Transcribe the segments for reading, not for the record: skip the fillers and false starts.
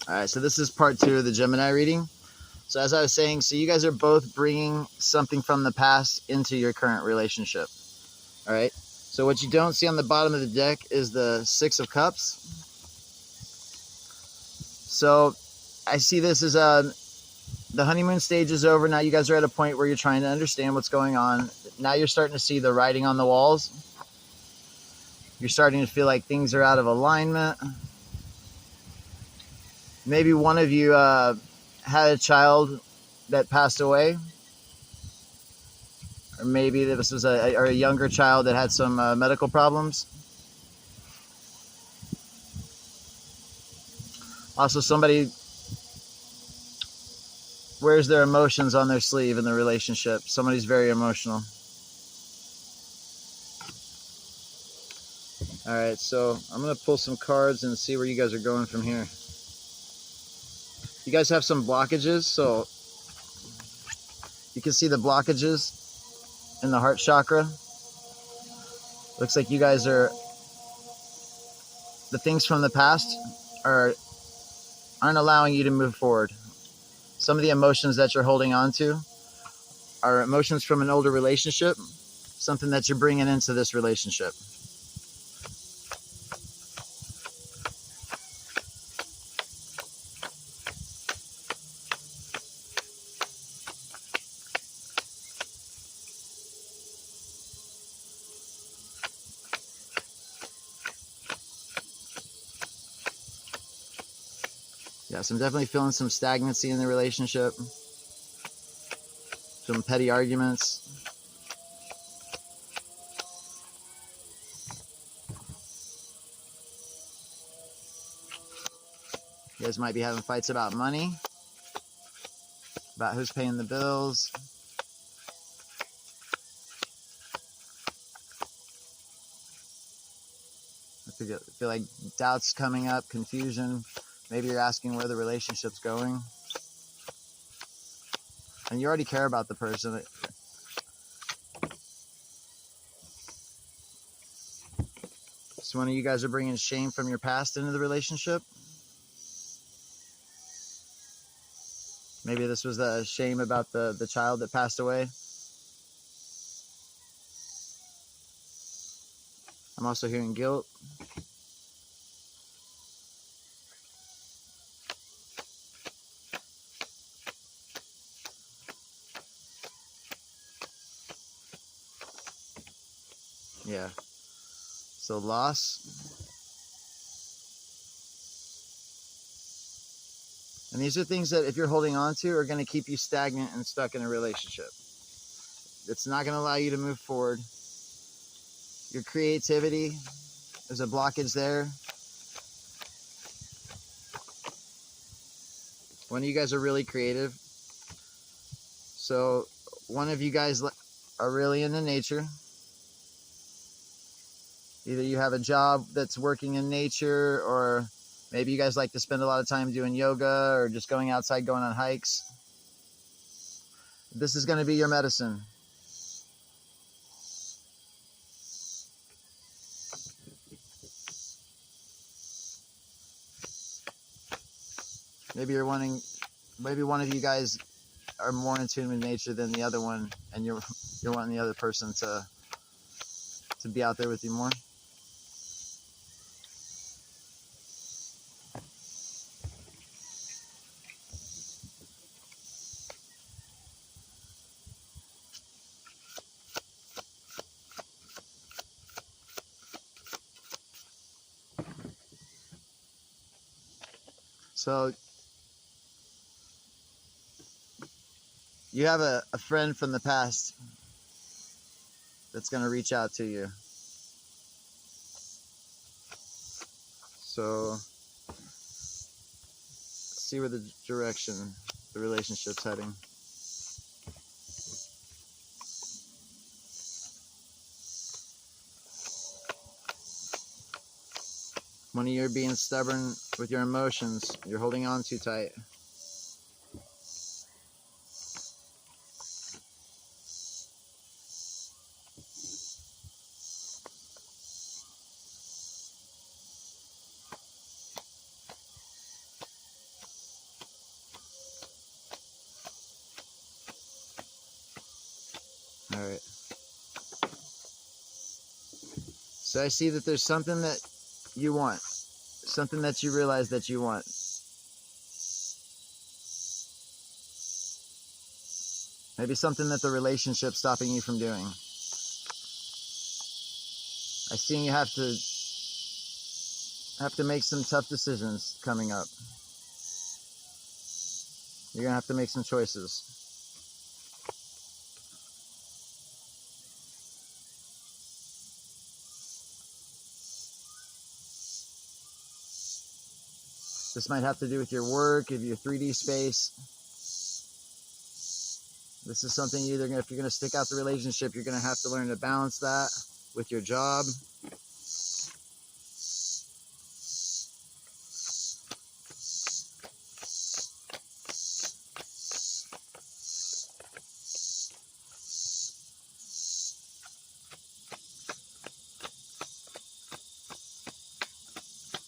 All right, so this is part 2 of the Gemini reading. So as I was saying, so you guys are both bringing something from the past into your current relationship. All right. So what you don't see on the bottom of the deck is the Six of Cups. So I see this as the honeymoon stage is over. Now you guys are at a point where you're trying to understand what's going on. Now you're starting to see the writing on the walls. You're starting to feel like things are out of alignment. Maybe one of you had a child that passed away. Or maybe this was a younger child that had some medical problems. Also, somebody wears their emotions on their sleeve in the relationship. Somebody's very emotional. All right, so I'm going to pull some cards and see where you guys are going from here. You guys have some blockages, so you can see the blockages in the heart chakra. Looks like you guys are, the things from the past aren't allowing you to move forward. Some of the emotions that you're holding on to are emotions from an older relationship, something that you're bringing into this relationship. Yes, I'm definitely feeling some stagnancy in the relationship, some petty arguments. You guys might be having fights about money, about who's paying the bills. I feel like doubts coming up, confusion. Maybe you're asking where the relationship's going. And you already care about the person. So one of you guys are bringing shame from your past into the relationship. Maybe this was the shame about the child that passed away. I'm also hearing guilt. Yeah. So loss. And these are things that if you're holding on to are going to keep you stagnant and stuck in a relationship. It's not going to allow you to move forward. Your creativity, there's a blockage there. One of you guys are really creative. So one of you guys are really into nature. Either you have a job that's working in nature, or maybe you guys like to spend a lot of time doing yoga or just going outside, going on hikes. This is going to be your medicine. Maybe one of you guys are more in tune with nature than the other one, and you're wanting the other person to be out there with you more. So you have a friend from the past that's going to reach out to you. So see where the direction the relationship's heading. When you're being stubborn with your emotions, you're holding on too tight. All right. So I see that there's something that you want, something that you realize that you want. Maybe something that the relationship's stopping you from doing. I see you have to make some tough decisions coming up. You're gonna have to make some choices. This might have to do with your work, if your 3D space. This is something if you're gonna stick out the relationship, you're gonna have to learn to balance that with your job.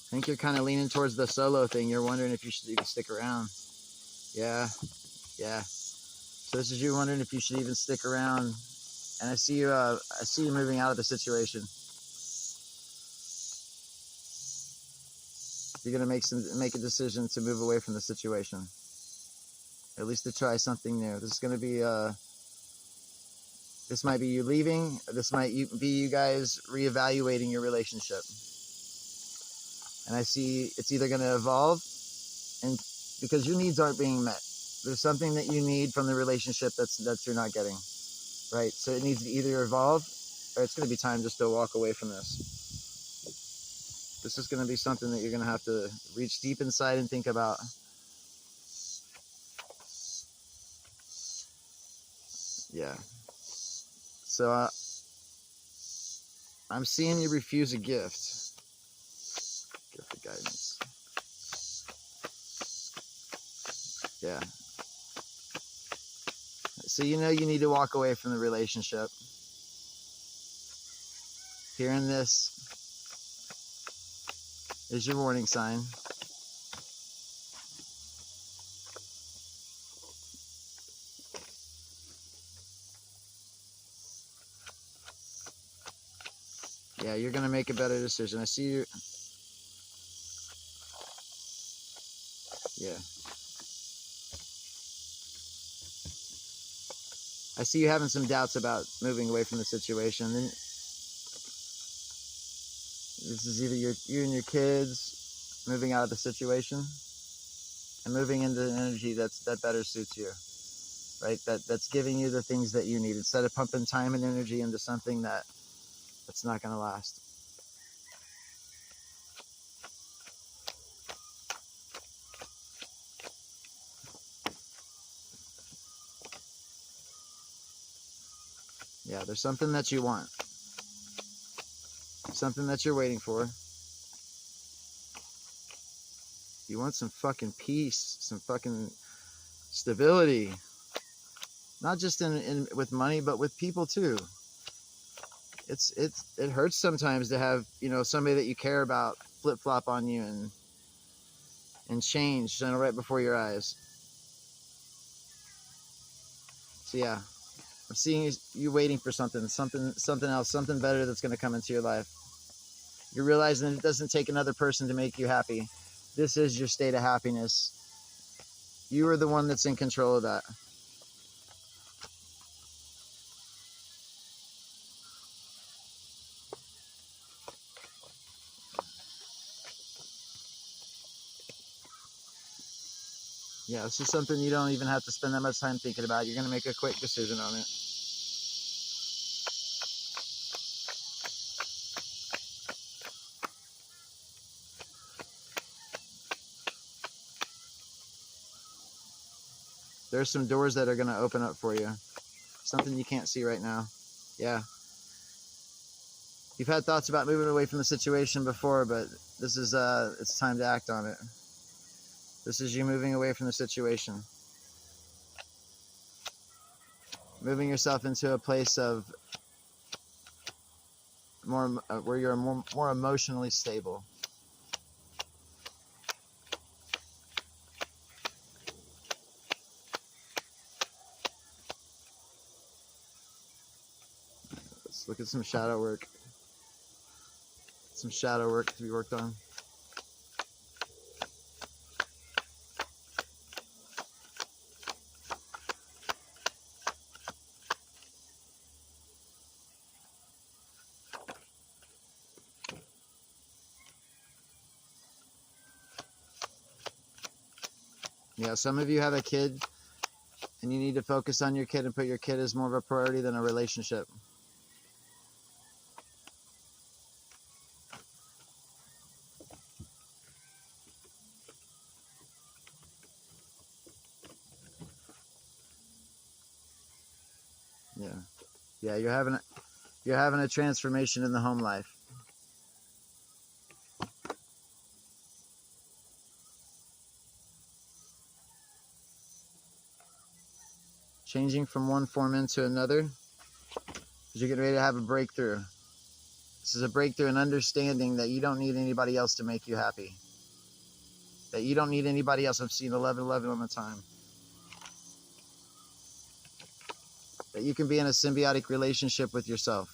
I think you're kind of leaning towards the solo thing. You're wondering if you should even stick around. Yeah. So this is you wondering if you should even stick around. And I see you moving out of the situation. You're gonna make a decision to move away from the situation. At least to try something new. This is gonna be this might be you leaving. This might be you guys reevaluating your relationship. And I see it's either gonna evolve, and because your needs aren't being met. There's something that you need from the relationship that you're not getting. Right? So it needs to either evolve, or it's gonna be time just to walk away from this. This is gonna be something that you're gonna have to reach deep inside and think about. Yeah. So I'm seeing you refuse a gift. Gift of guidance. Yeah. So you know you need to walk away from the relationship. Hearing this is your warning sign. Yeah, you're going to make a better decision. I see you. Yeah. I see you having some doubts about moving away from the situation. And this is either you and your kids moving out of the situation and moving into an energy that better suits you, right? That's giving you the things that you need instead of pumping time and energy into something that's not going to last. Yeah, there's something that you want. Something that you're waiting for. You want some fucking peace, some fucking stability. Not just in with money, but with people too. It hurts sometimes to have, somebody that you care about flip-flop on you and change, right before your eyes. So yeah, I'm seeing you waiting for something else, something better that's going to come into your life. You're realizing that it doesn't take another person to make you happy. This is your state of happiness. You are the one that's in control of that. Yeah, this is something you don't even have to spend that much time thinking about. You're going to make a quick decision on it. There's some doors that are going to open up for you. Something you can't see right now. Yeah. You've had thoughts about moving away from the situation before, but this is, it's time to act on it. This is you moving away from the situation. Moving yourself into a place of where you're more emotionally stable. Let's look at some shadow work. Some shadow work to be worked on. Yeah, some of you have a kid and you need to focus on your kid and put your kid as more of a priority than a relationship. Yeah, you're having a transformation in the home life. Changing from one form into another, because you're getting ready to have a breakthrough. This is a breakthrough in understanding that you don't need anybody else to make you happy. That you don't need anybody else. I've seen 1111 on the time. That you can be in a symbiotic relationship with yourself.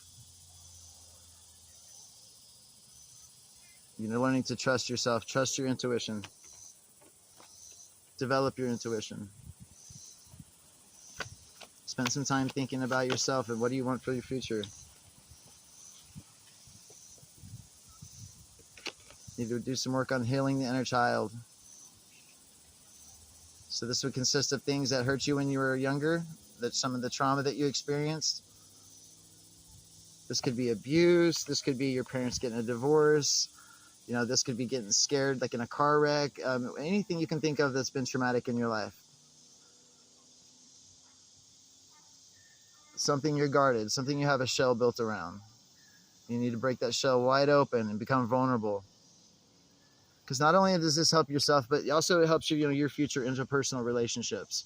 You're learning to trust yourself, trust your intuition. Develop your intuition. Spend some time thinking about yourself and what do you want for your future. You need to do some work on healing the inner child. So this would consist of things that hurt you when you were younger, that some of the trauma that you experienced. This could be abuse. This could be your parents getting a divorce. You know, this could be getting scared, like in a car wreck. Anything you can think of that's been traumatic in your life. Something you're guarded, something you have a shell built around. You need to break that shell wide open and become vulnerable. Because not only does this help yourself, but also it helps you, your future interpersonal relationships.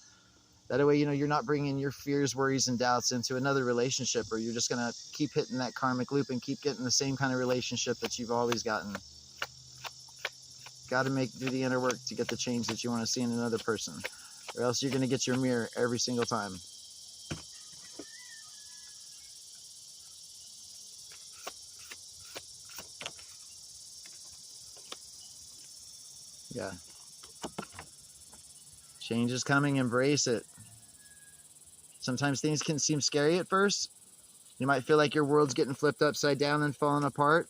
That way, you're not bringing your fears, worries, and doubts into another relationship, or you're just going to keep hitting that karmic loop and keep getting the same kind of relationship that you've always gotten. Got to do the inner work to get the change that you want to see in another person, or else you're going to get your mirror every single time. Yeah. Change is coming. Embrace it. Sometimes things can seem scary at first. You might feel like your world's getting flipped upside down and falling apart.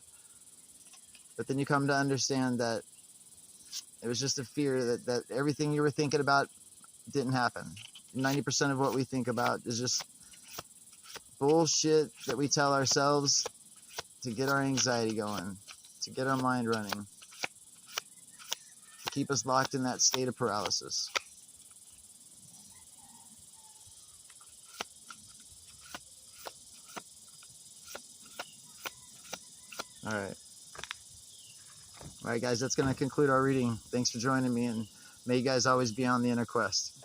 But then you come to understand that it was just a fear that everything you were thinking about didn't happen. 90% of what we think about is just bullshit that we tell ourselves to get our anxiety going, to get our mind running, to keep us locked in that state of paralysis. All right. All right, guys, that's going to conclude our reading. Thanks for joining me, and may you guys always be on the inner quest.